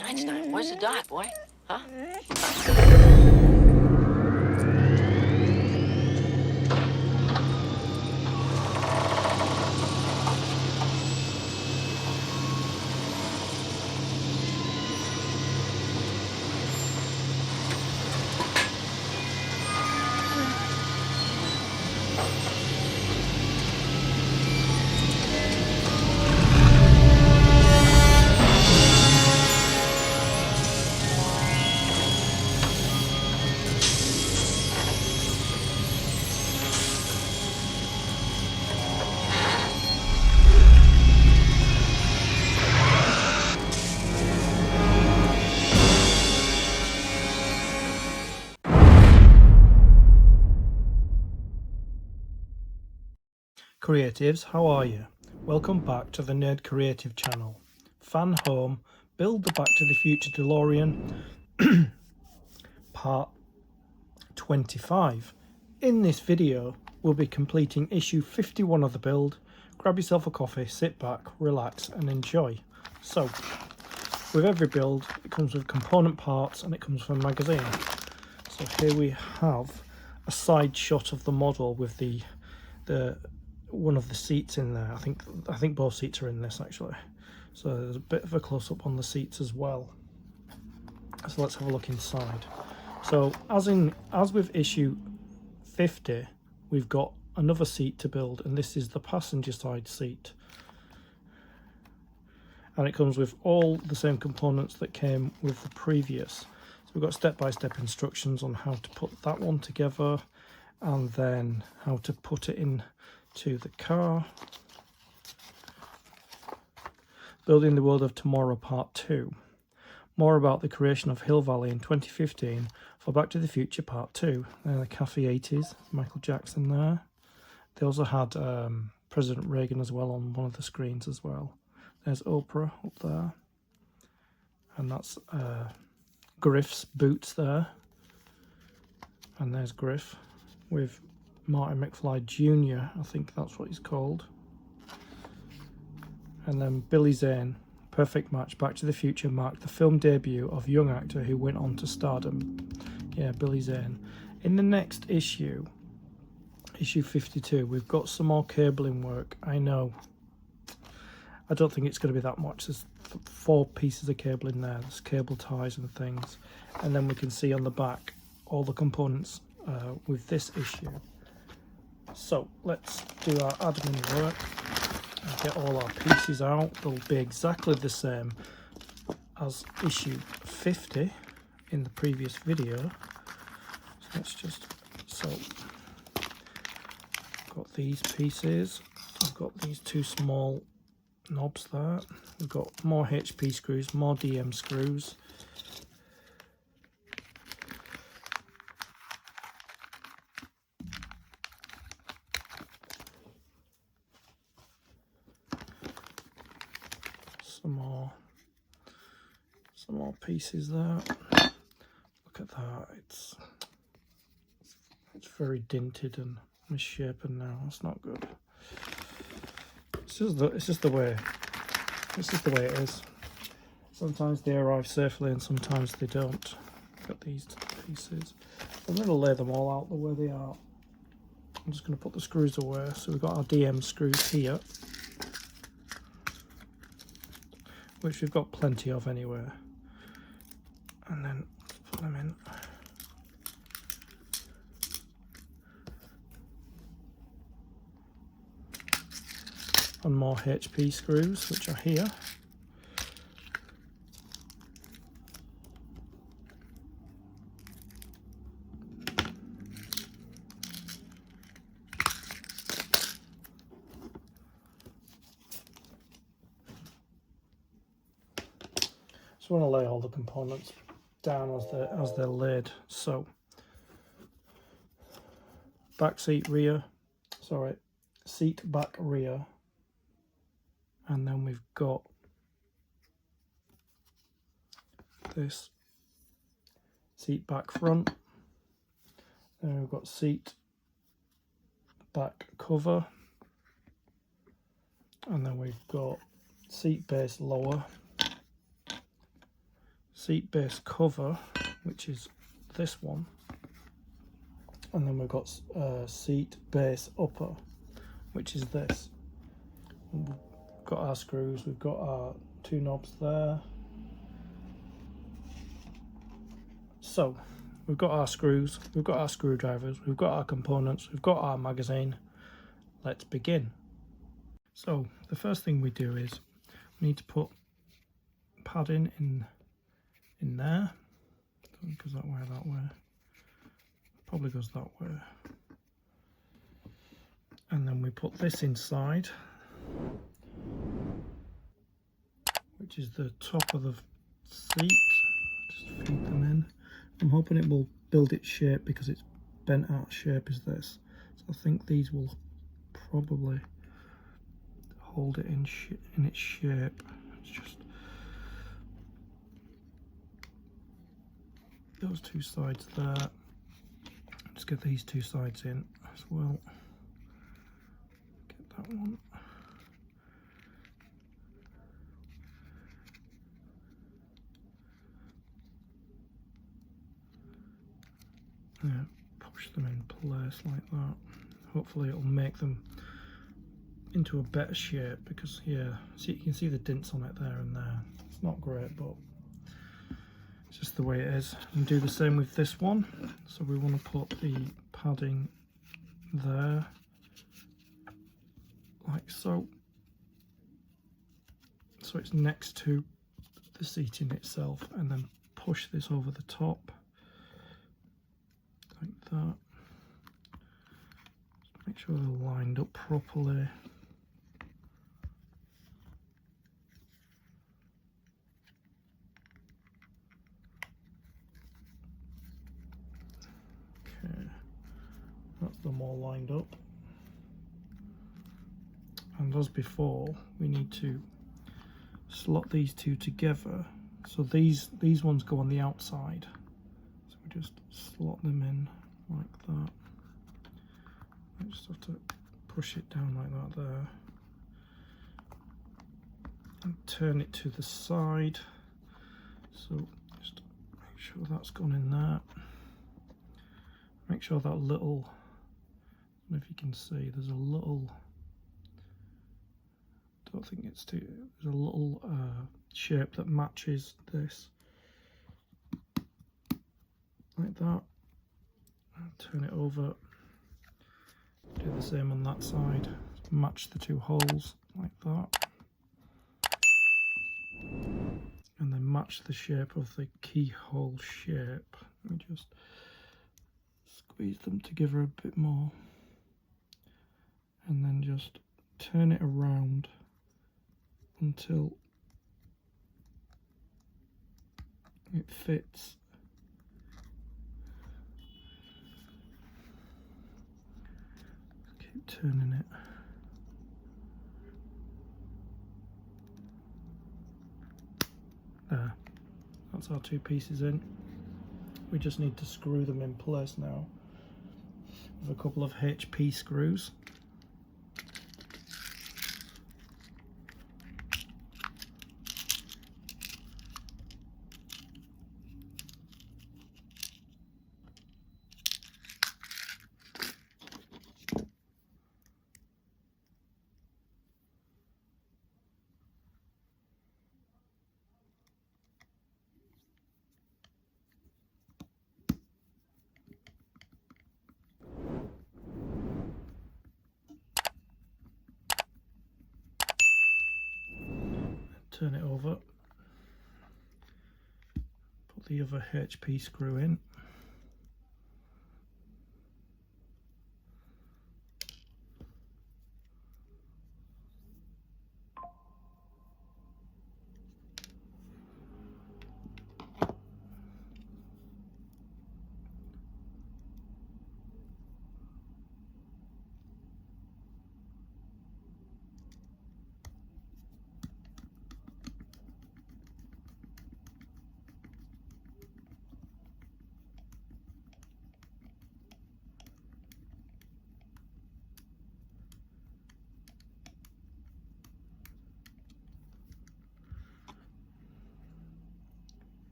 Hey, Einstein, where's the dot, boy? Huh? Creatives, how are you? Welcome back to the Nerd Creative channel. FANHOME, Build the Back to the Future DeLorean, part 25. In this video, we'll be completing issue 51 of the build. Grab yourself a coffee, sit back, relax and enjoy. So, with every build, it comes with component parts and it comes from a magazine. So here we have a side shot of the model with the one of the seats in there. I think both seats are in this actually. So there's a bit of a close-up on the seats as well. So let's have a look inside. So as with issue 50, we've got another seat to build, and this is the passenger side seat. And it comes with all the same components that came with the previous. So we've got step-by-step instructions on how to put that one together, and then how to put it in to the car. Building the World of Tomorrow Part 2. More about the creation of Hill Valley in 2015 for Back to the Future Part 2. The Cafe 80s, Michael Jackson there. They also had President Reagan as well on one of the screens as well. There's Oprah up there. And that's Griff's boots there. And there's Griff with Martin McFly Jr., I think that's what he's called. And then Billy Zane, perfect match. Back to the Future marked the film debut of young actor who went on to stardom. Yeah, Billy Zane. In the next issue, issue 52, we've got some more cabling work. I know. I don't think it's going to be that much. There's 4 pieces of cable in there. There's cable ties and things. And then we can see on the back all the components with this issue. So let's do our admin work and get all our pieces out. They'll be exactly the same as issue 50 in the previous video. So let's just, I've got these pieces. I've got these 2 small knobs there. We've got more HP screws, more DM screws. Some more pieces there. Look at that. It's very dinted and misshapen now. That's not good. It's just the way it is. Sometimes they arrive safely and sometimes they don't. Look at these pieces. I'm going to lay them all out the way they are. I'm just going to put the screws away. So we've got our DM screws here, which we've got plenty of anyway. And then put them in. And more HP screws, which are here. So I want to lay all the components down as they're laid. So seat back rear, and then we've got this seat back front, then we've got seat back cover, and then we've got seat base lower, seat base cover, which is this one, and then we've got seat base upper, which is this. And we've got our screws, we've got our 2 knobs there. So we've got our screws, we've got our screwdrivers, we've got our components, we've got our magazine. Let's begin. So the first thing we do is we need to put padding in there. Goes that way, probably goes that way. And then we put this inside, which is the top of the seat. Just feed them in. I'm hoping it will build its shape because it's bent out of shape as this. So I think these will probably hold it in its shape. It's just those 2 sides there. Just get these 2 sides in as well. Get that one. Yeah, push them in place like that. Hopefully it'll make them into a better shape because, yeah, see, you can see the dints on it there and there. It's not great, but it's just the way it is. And do the same with this one. So we want to put the padding there, like so. So it's next to the seating itself, and then push this over the top, like that. Just make sure they're lined up properly. Okay, that's them all lined up. And as before, we need to slot these 2 together. So these ones go on the outside. So we just slot them in like that. I just have to push it down like that there. And turn it to the side. So just make sure that's gone in there. Make sure that little, I don't know if you can see, there's a little, don't think it's too, there's a little shape that matches this, like that. And turn it over, do the same on that side, match the 2 holes like that, and then match the shape of the keyhole shape. Let me just squeeze them together a bit more, and then just turn it around until it fits. Keep turning it. There, that's our 2 pieces in. We just need to screw them in place now with a couple of HP screws. Turn it over, put the other HP screw in,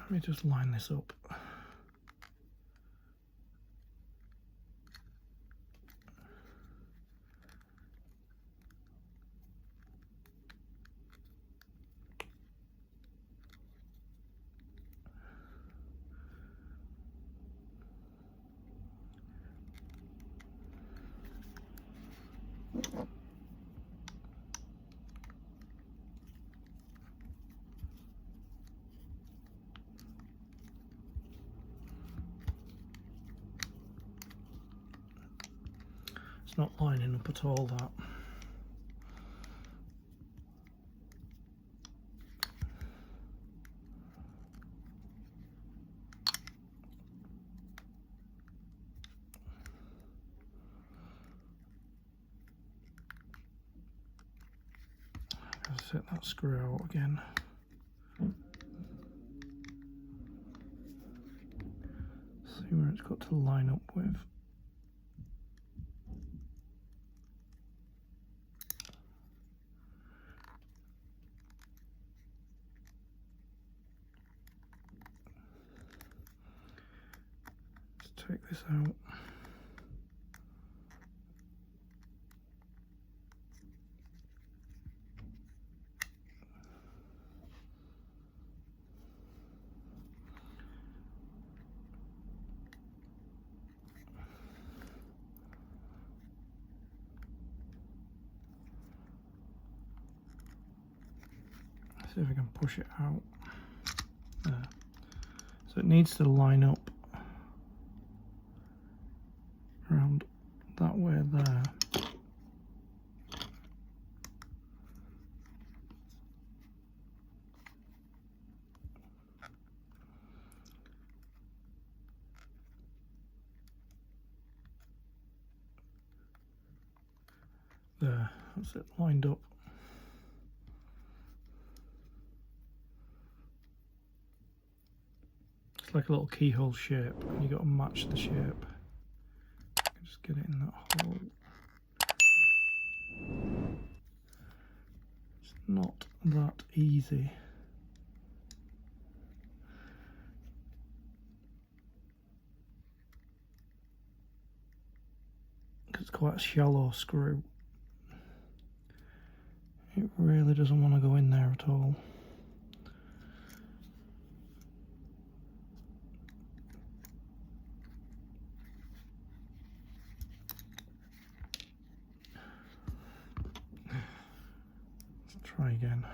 Let me just line this up. It's not lining up at all, that. Set that screw out again. See where it's got to line up with. Let's take this out. See if I can push it out. There. So it needs to line up around that way there. There, that's it, lined up. It's like a little keyhole shape, and you got to match the shape. Just get it in that hole. It's not that easy. It's quite a shallow screw. It really doesn't want to go in there at all. Let's try again.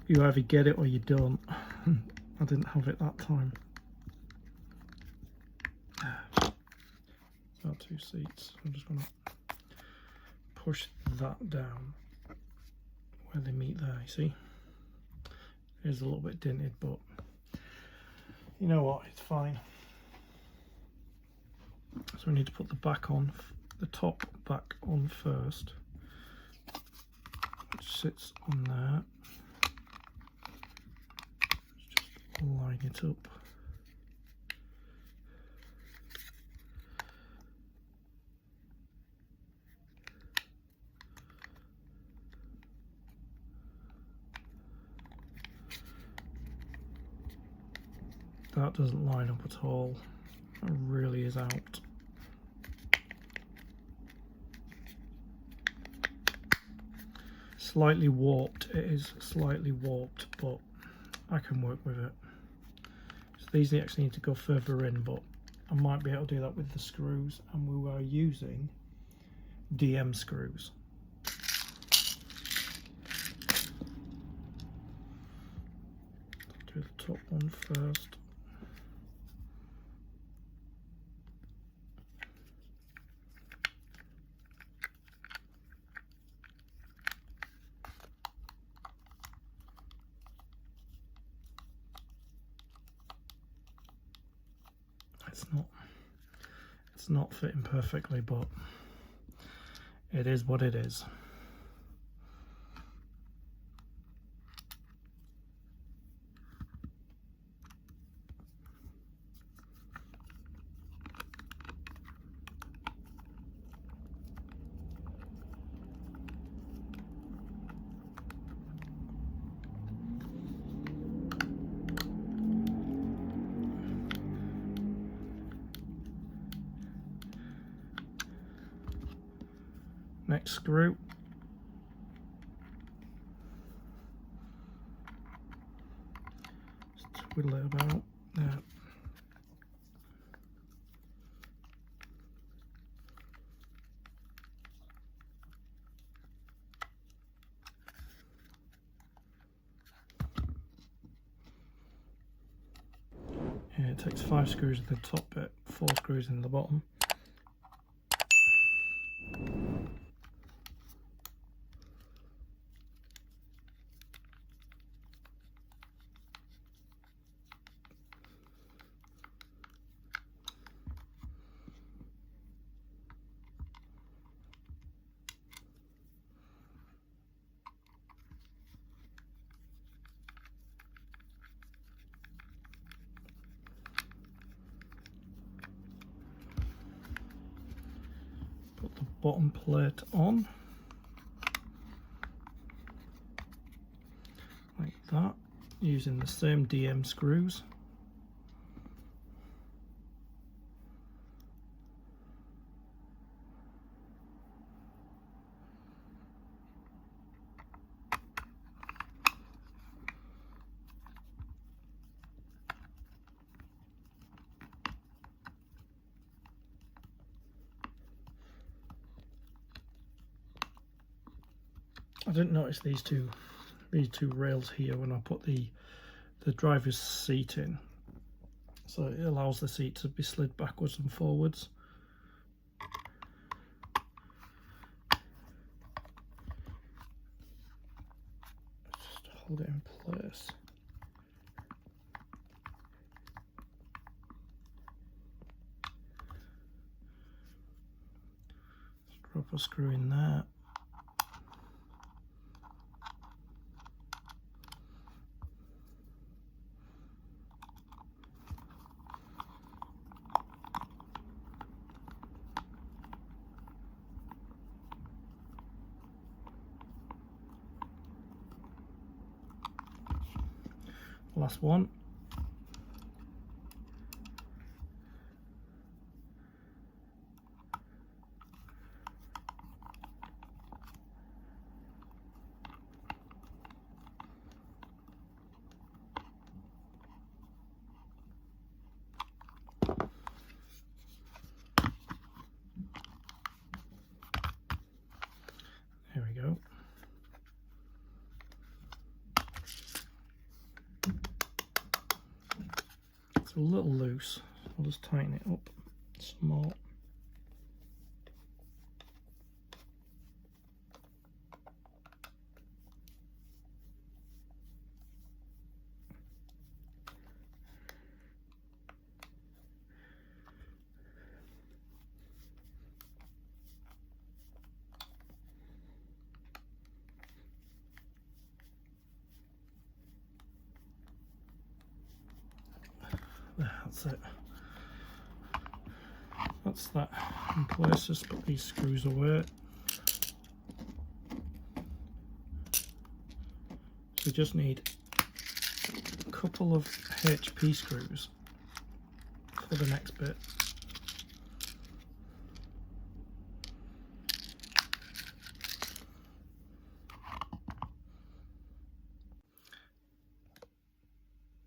You either get it or you don't. I didn't have it that time. Our 2 seats. I'm just going to push that down where they meet there, you see? It is a little bit dented, but you know what, it's fine. So we need to put the back on, the top back on first, which sits on there. Let's just line it up. That doesn't line up at all. It really is out. Slightly warped, it is slightly warped, but I can work with it. So these actually need to go further in, but I might be able to do that with the screws, and we were using DM screws. Do the top one first. It's not fitting perfectly, but it is what it is. Next screw. Just twiddle it about. There. Yeah, it takes 5 screws in the top bit, 4 screws in the bottom. Put the bottom plate on, like that, using the same DM screws. I didn't notice these two rails here when I put the driver's seat in, so it allows the seat to be slid backwards and forwards. Just hold it in place. Just drop a screw in there. Last one. There we go. It's a little loose. I'll just tighten it up some more. That's it. That's that in place. Just put these screws away. So we just need a couple of HP screws for the next bit.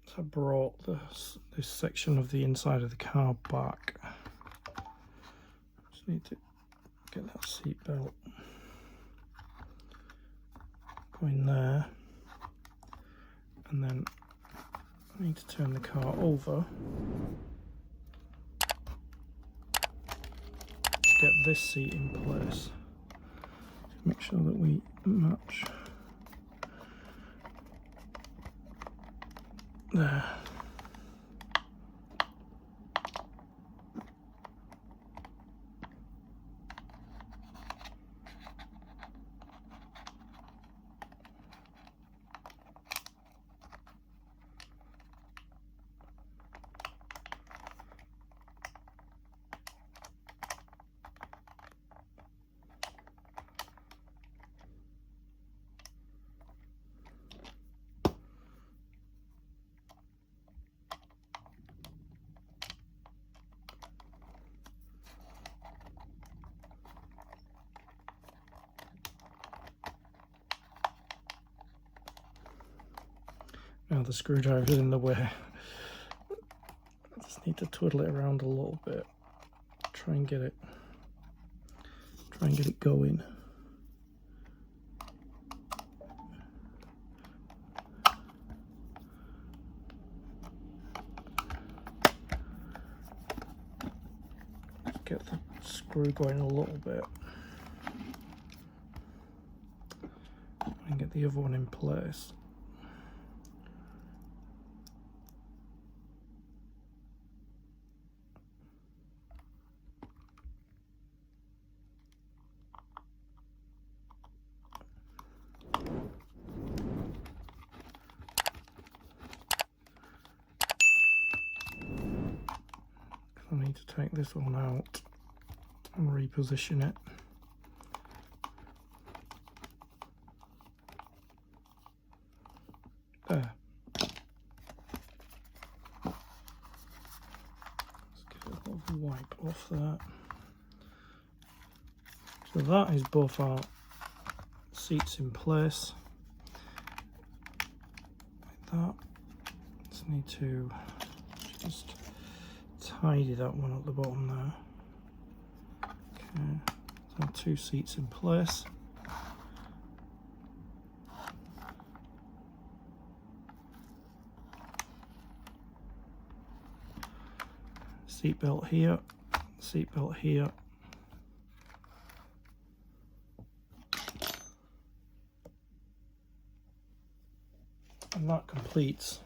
So I brought this section of the inside of the car back. Just need to get that seat belt going there, and then I need to turn the car over to get this seat in place. Make sure that we match there. Now the screwdriver's in the way. I just need to twiddle it around a little bit. Try and get it going. Just get the screw going a little bit. And get the other one in place. I need to take this one out and reposition it. There. Let's give it a little wipe off that. So that is both our seats in place. Like that. Just need to just tidy that one at the bottom there. Okay, so 2 seats in place. Seatbelt here, seatbelt here. And that completes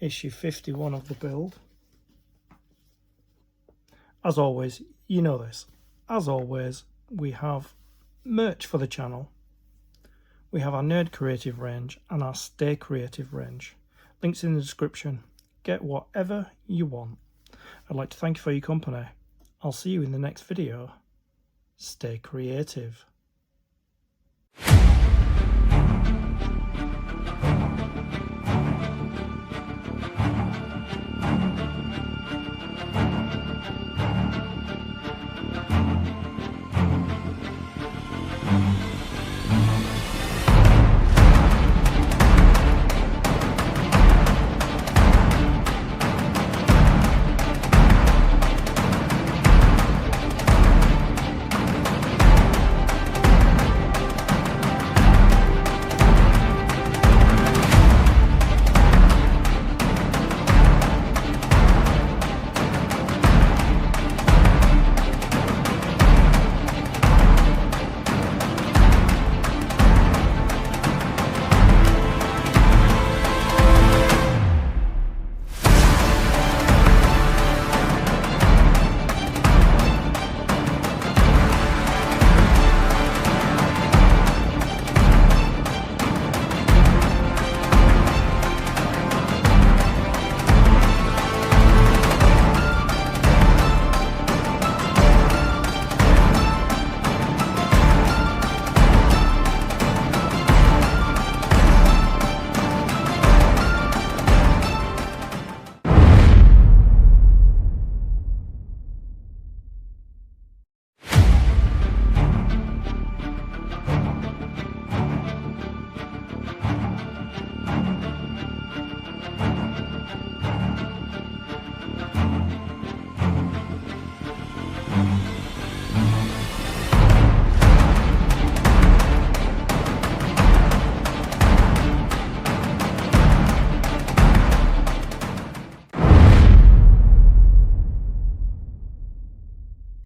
issue 51 of the build. As always, you know this. As always, we have merch for the channel. We have our Nerd Creative range and our Stay Creative range. Links in the description. Get whatever you want. I'd like to thank you for your company. I'll see you in the next video. Stay creative.